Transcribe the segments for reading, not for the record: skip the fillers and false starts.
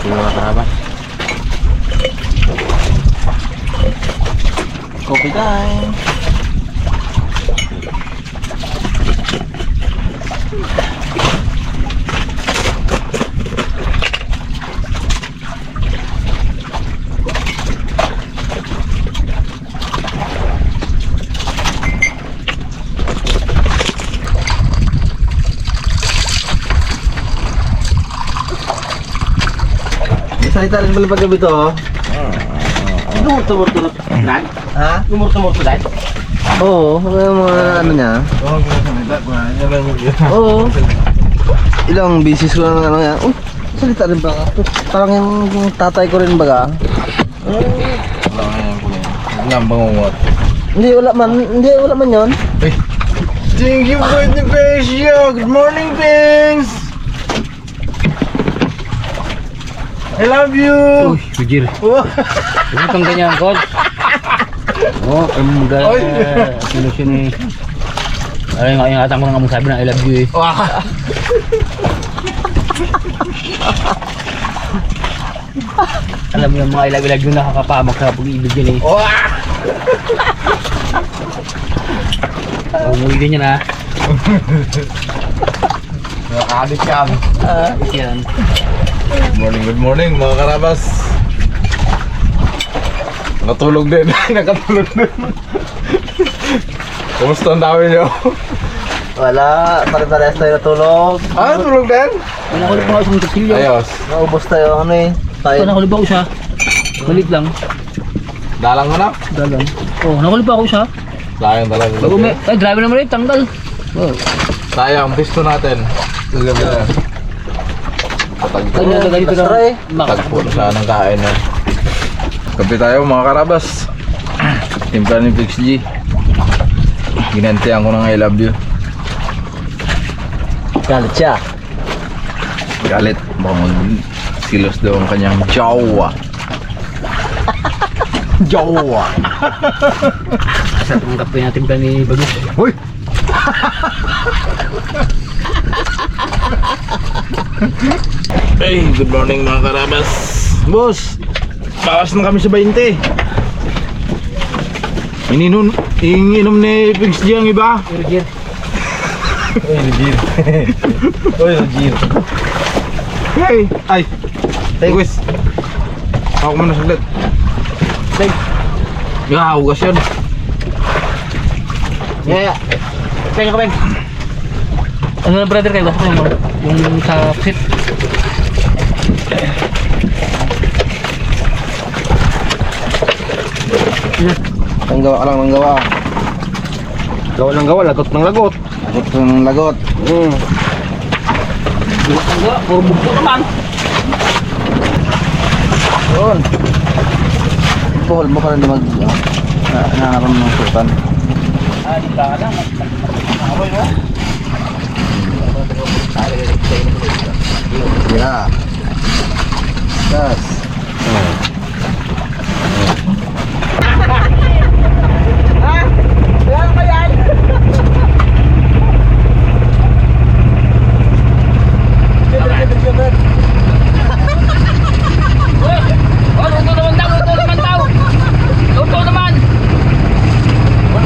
natin mga karabas. Coffee time. Salita rin pala paggabi to, oh. Lumurto-murto dad? Ha? Lumurto-murto dad? Oo, mga ano niya. Oo. Ilang bisis ko na ano yan. Salita rin ba? Parang yung tatay ko rin baga. Wala bang bangungot? Hindi, wala man yun. Hey. Thank you for the facial. Good morning, Pings. I love you! Uy, bujir. Huwag kang ganyan, Coach. Oo, solusyon ni... Ay, ingatan ko na nga mong sabi na I love you eh. Alam mo yung mga I love you nakakapamak sa pag-ibig yun eh. Umuwi din yan ha. Nakakadit ka. Yan. Good morning mga karabas. Natulog din. Nakatulog din. Kumusta ang dami nyo? Wala, pare-parehas tayo natulog. Tulog din? May nakulip pa ako sa mutsilyo. Ayos. Naubos tayo, ano eh. Ito nakulip ako siya. Malit lang. Dalang mo na? Dalang. Oh, nakulip ako siya. Sayang talaga. Ay, driver naman rin, tanggal. Oh. Sayang, pisto natin. Gagabi na. Tagpo na siya ng kain na. Kape tayo mga karabas. Timpla ni Fix G. Ginantihan ko ng I love you. Galit siya. Galit. Baka mag-silos daw ang kanyang jawa. Jawa. Asa itong kape natin pa ni Bagus. Uy! Hey, good morning mga karabas. Boss, bawas na kami sa 20. Ininom ni Pigs G ang iba. Urgir. Hey, ay. Thanks. Ako muna saglit. Thanks. Hugas yun. Yeah. Pengen ka, Peng. Ano na brother kayo? Yung sa sit. Ang gawa ka lang ng gawa. Gawa ng gawa, lagot ng lagot. Lagot ng lagot. Puro bugto naman. Yun. Puhol mo ka rin mag... Nakaram ng sultan. Di ba ka lang? Akoy mo? Yeah. Yes.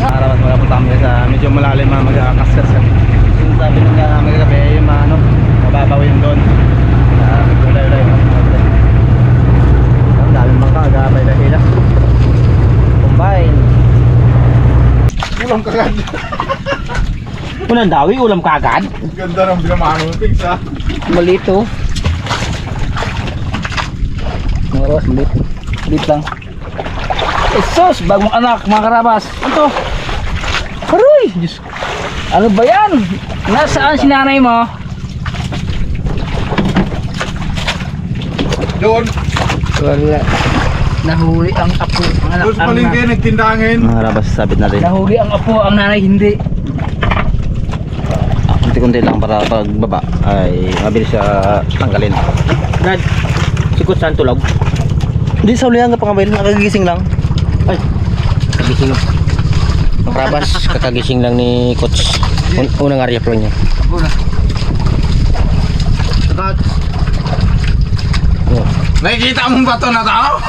Araw mga punta kami sa medyo malalim mga mag-akaskas. Yung sabi nung namin gabi yung mga ano, mababaw yun doon. Gulay-ulay. Ang daming bangka, agapay na sila. Combine. Ulam kagad. Unang dawi, ulam kagad. Ganda ng binamano ng Pigs ha. Malito. Mga oras, malit. Malit lang. Esos, bagong anak, mga karabas. Ano to? Aroy! Diyos. Ano ba yan? Nasaan si nanay mo? Doon. Wala. Nahuli ang apo. Ang anak, Doon sa palengke, nagtindangin. Mga rabas, sabit natin. nahuli ang apo, ang nanay hindi. Kunti-kunti lang para pagbaba ay mabilis siya tanggalin. Dad, sikot saan tulog? Hindi sa ulihan ka pa kabail, nakagising lang. Ay, kagising. Rabas, kakagising lang ni Coach. Unang area pro niya. Ako na. Oh. Nakikita mong bato na tao?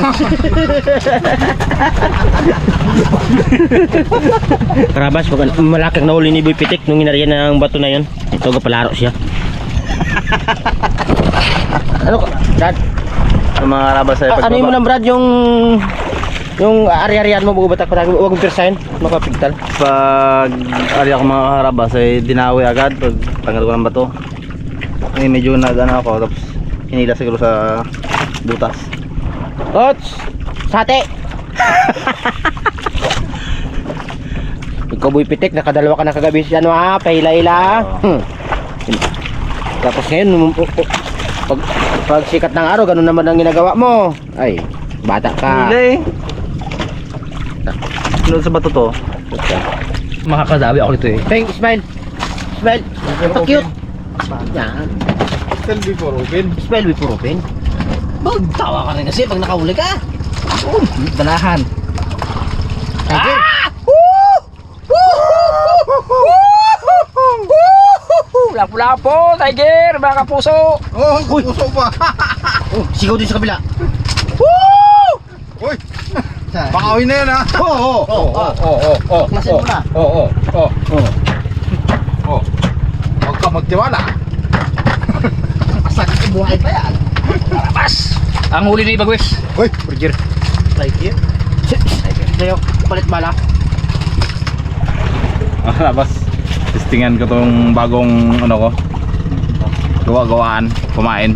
Karabas, malakang nahuli ni Boy Pitik nung inariyan ng bato na yun. Ito, palaro siya. Ano ka, Brad? Ang mga karabas ay Ano mo lang, Brad, yung ari-arian mo, bubatak-patak, huwag mong pirsahin, makapigtal. Pag area ko mga karabas ay dinawi agad pag tanggal ko ng bato. Ay medyo nagano ako tapos hinila siguro sa butas. Coach! Sate! Ikaw, Boy Pitik, nakadalawa ka na kagabi siya, ano ha? Pahila-hila. Tapos ngayon, pag sikat ng araw, ganun naman ang ginagawa mo. Ay, bata ka. Hila eh. Ano sa bato to? Makakadawi ako dito eh. Thank Smile. Smile. So cute. Yan. Still before open. Smile before open. Magtawa ka rin kasi pag nakahuli ka. Danahan. Tiger. Lapo-lapo, Tiger, mga kapuso. Oh, puso pa. Oh, sigaw din sa kabila. Uy! Pakawin na yan ha. Klasin mo na. Huwag ka magtiwala. Masakit ang buhay pa yan. Karabas. Ang huli ni Bagwes. Uy! Roger. Tiger. Tayo, palit bala. Labas. Testingan ko tong bagong ano ko. Gawa-gawaan. Kumain.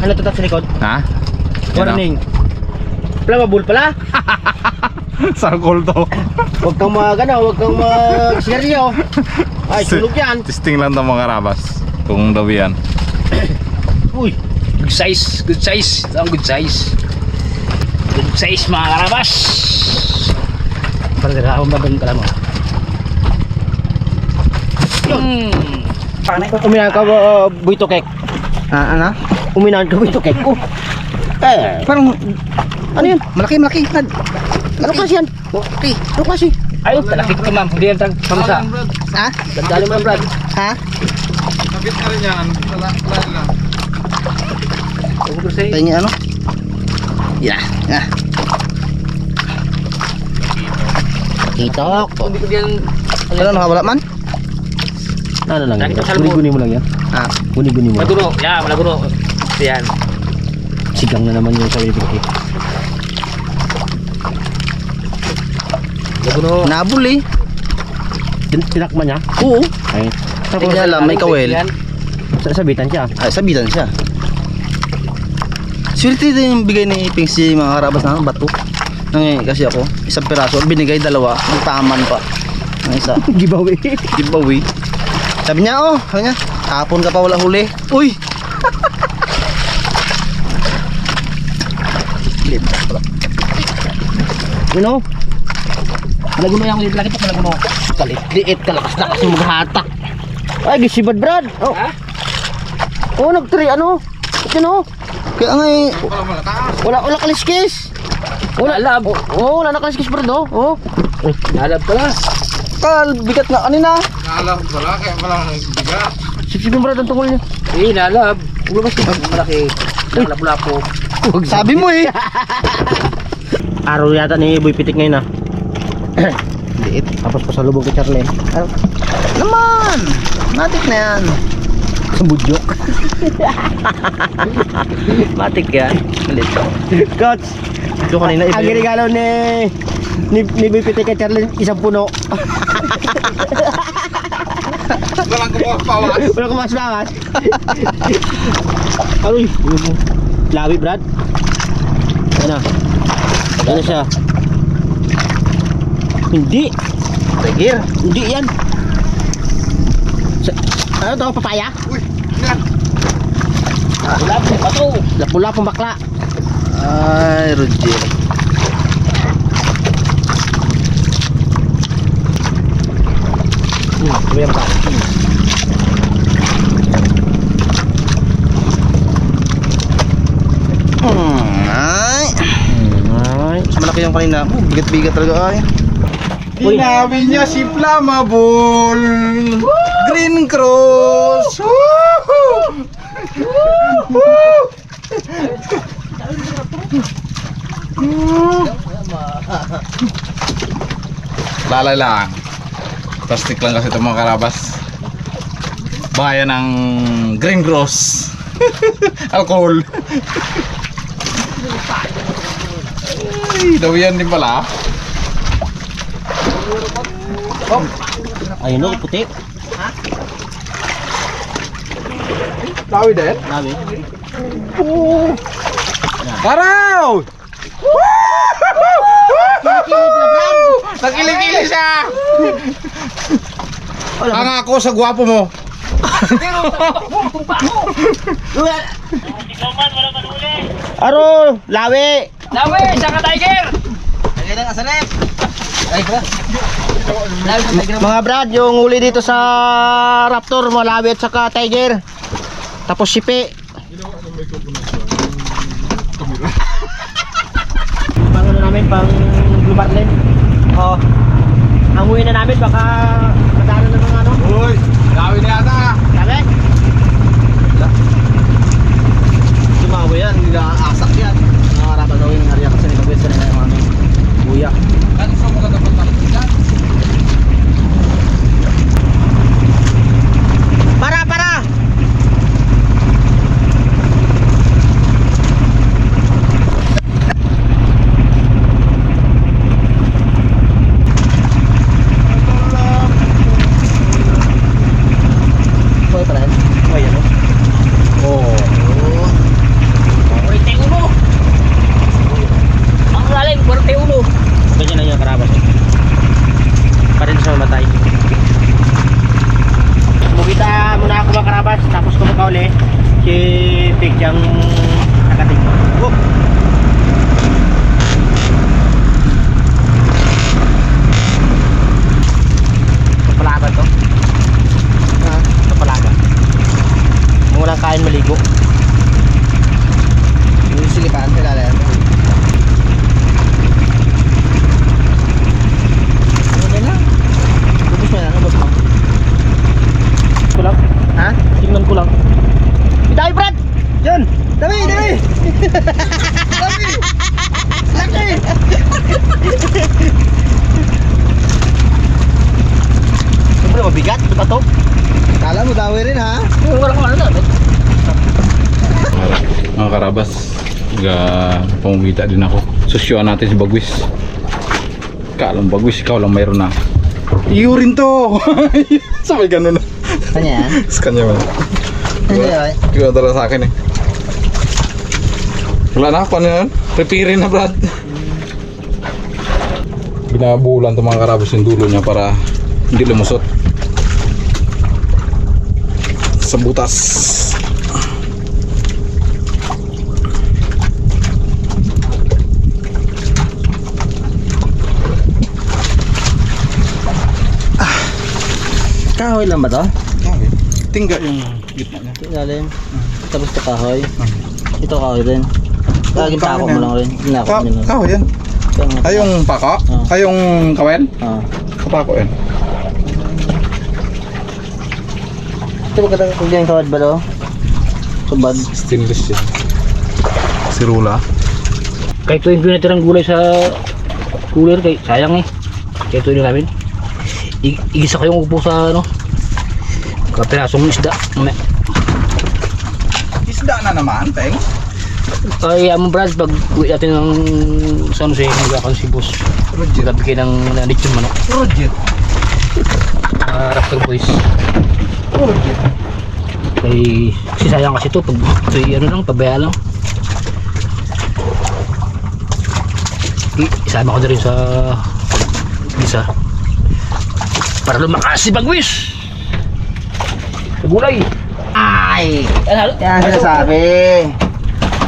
Ano tutak sa likod? Ha? Warning. Flammable pala. Sarkol to. Huwag kang huwag kang mag-seryo. Ay, tulog yan. Testing lang to mga karabas. Kung daw yan. Uy, Good size, good size. Ito ang good size. Good size mga karabas. parang ako mabang ka mo. Uminahan ka, Boy Tokek. Ano? Uminahan ka, Boy Tokek ko. Parang Ano yan? malaki. Ano klase yan? Okay. Ano klase? Ay, talaki ko ma'am. Hindi yan pamasa. Ha? Tandali mo lang, Brad. Ha? Kapit na rin yan. Lang. Tingin ano? Yeah. Kitok. Hindi ko diyan. Wala nakawala man? Ano lang yan? Lagi sa salmon. Guni-guni mo lang yan. Ah. Guni-guni mo. Malaguro. Yeah, malaguro. Yan. Sigang na naman yung sa Wilipik. Malaguro. Nabul eh. Tinakman niya? Oo. Ay, Hindi niya alam, may kawel. Yan. sabitan siya. Ay, sabitan siya. Swerte din yung bigay ni Ping si mga karabas na bato. Nangyay kasi ako, isang piraso, binigay dalawa, taman pa. Ang isa, Giveaway. giveaway. Sabi niya, hapon ka pa wala huli. Uy! You know? Malaguno yung laki pa malaguno. Liit kalakas-lakas yung maghatak. Ay, gisibad Brad. Oh. Ha? Oh, nag-try ano? Ano? Kaya nga eh, Wala kaliskis. Nalab. Oh, wala na kaliskis Brad oh. Oh. Nalab pala. bigat nga kanina. Naalam pala. Kaya pala bigat. Sipsipin Brad ang tungkol niya. Eh, nalab. Ulabas ko. Malaki. Lapu-lapu. Sabi mo eh. Araw yata ni Boy Pitik ngayon ah. Liit. Tapos pasalubong kay Charlene. Naman! Matik na yan. Sa budyok. Matik yan. Malit. Coach, Ito kanina ang iba. regalo ni Boy Pitik kay Charlene, isang puno. Walang kumapawas. Wala ko mas-bawas. Aroy, lawi Brad. Ano? Ano siya? Hindi. Tigir. Hindi yan. Ano to? Papaya? Uy! Yan! Lapu pa to. Lapu-lapong bakla. Ay, Roger. Sabi ang tao. Ay. Ay. Mas malaki yung kanina. Bigat-bigat talaga ay. Uy. Sinabi niya si Flammable! Green Cross! Lalay lang. Plastic lang kasi itong mga karabas. Bayan ng Green Gross. Alcohol. Ay, daw yan din pala. Ayun o, puti. Lawi din? Nabi. Araw! Nakilig-kilig siya! Ang ako sa gwapo mo. Aro, lawi. Lawi, saka tiger! Mga brad, yung huli dito sa raptor, malawi at saka tiger. Tapos sipi. Pang ano namin, pang Blue Marlin. Oh. Ang uwi na namin, baka madalo na ng ano. Uy! Lawi na yata! Sabi? Sumawa yan, hindi na asak yan. Nakarapan daw yung area kasi nagpapwesta na yung ano. Buya. Ano sa mga dapat natin dyan? Para! Buhay pa rin? Buhay yan o? Oo. Uy, tayo ulo! Ang lalim, puro tayo ulo. Ganyan na yung karabas eh. Pa rin sa mamatay. Mugita muna ako mga karabas, tapos kumuka uli si Pig yung nakating. Oh! Kapalaga to? Ha? Kapalaga. Kung walang kain maligo. Yung silipan, kilala yan. Kulang? Ha? Tingnan ko lang. Dami Brad! Diyan! Dami! Laki! Siyempre mabigat, ito to. Kala mo dawi rin ha? Walang ano na. Mga karabas, pamumita din ako. Susyuan natin si Bagwis. Kalang Bagwis, ikaw lang mayroon na. Iyo rin to! Sabay ganun na. Kanya yan? Sa kanya man. Ano yan? Ikaw talaga sa akin eh. Wala na, paano yan? Prepare na Brad. Binabulan itong mga karabas yung dulo niya para hindi lumusot sa butas. Kahoy lang ba to? Okay. Tingga yung gitna niya. Ilalim. Tapos ito kahoy. Ito kahoy rin. Laging tako mo lang rin. Ginako mo lang. Kahoy yan. Ay yung pako? Ay yung kawel? Kapako yan. Ito magandang kung yung kawad ba to? Subad. Stainless yan. Sirula. Kahit ito yung pinatirang gulay sa cooler, kay sayang eh. Kaya ito yung namin. Igisa ko yung upo sa ano. Kapirasong isda. Isda na naman, Teng. Ay, Brad, pag uwi natin ng San Jose, mag-akan si boss. Magabigay ng lechon manok. Roger. Raptor boys. Roger. Ay, kasi sayang kasi ito. Pag ano lang, pabaya lang. Isama ko na rin sa isa. Para lumakas si Bagwis. Sa gulay. Ay! Ano? Yan sinasabi.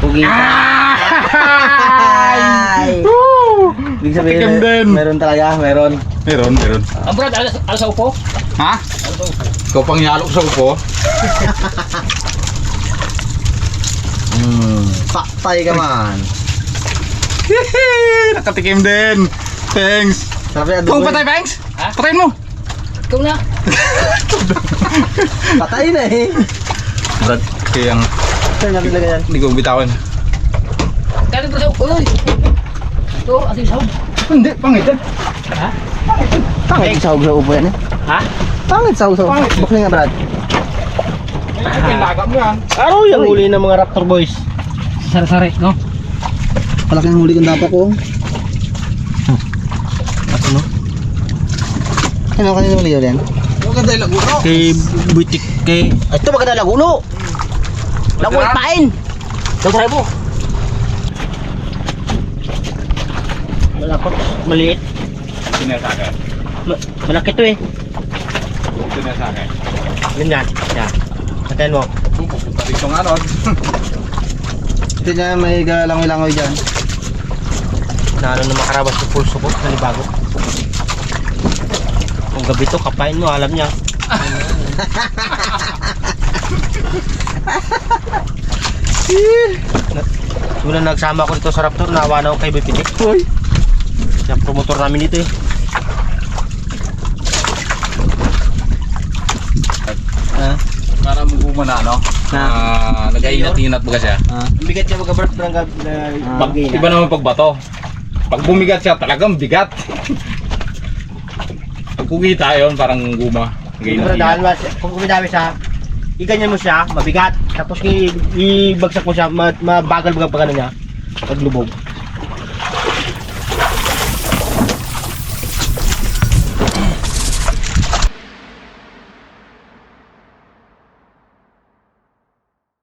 Pugita. Ay! Ibig sabihin, Patikim din. meron talaga, meron. Meron. Ang Brad, alas sa upo? Ha? Ikaw pang yalok sa upo. Paktay ka man. Nakatikim din. Thanks. Sabi na Kung patay, Thanks. Ha? Patayin mo. Ikaw na. Patay na eh. Brad, kaya ang Saan natin lagay yan? hindi ko bitawan. Kaya ko sa uloy. Ito, ating sahog. Hindi, pangit yan. Ha? Pangit sahog sa upo yan eh. Ha? Pangit sahog sa upo. Bukli nga Brad. Ay, pinagam mo yan. Araw yung huli ng mga Raptor boys. Sari-sari, no? Malaki ang huli kong dapat ko. Ano? Ano kanina mali yan? Huwag ka dahil laguno. Kay butik kay... Ito maganda lagulo. Lagulo pain. Try mo. Malapot. Maliit. Sinasakay. Malaki to eh. Sinasakay. Ganyan. Yan. Patayin mo. Pupunta dito nga ron. Ito niya may langoy-langoy dyan. Naano na makarabas yung pulso ko. Nalibago. Kung gabi to, kapain mo. Alam niya. Muna nagsama ko dito sa Raptor, naawa na ako kay Bipitik. Siya promotor namin dito eh. Para maguma na, no? Nag-ainat-inat ba siya? Ang bigat niya mag-abort ng bagay na. Iba naman pagbato. Pag bumigat siya, talagang bigat. Pag kumita yun, parang guma. Pero dahil kung kumidami siya, iganyan mo siya, mabigat. Tapos ibagsak mo siya, mabagal-bagal niya. Paglubog.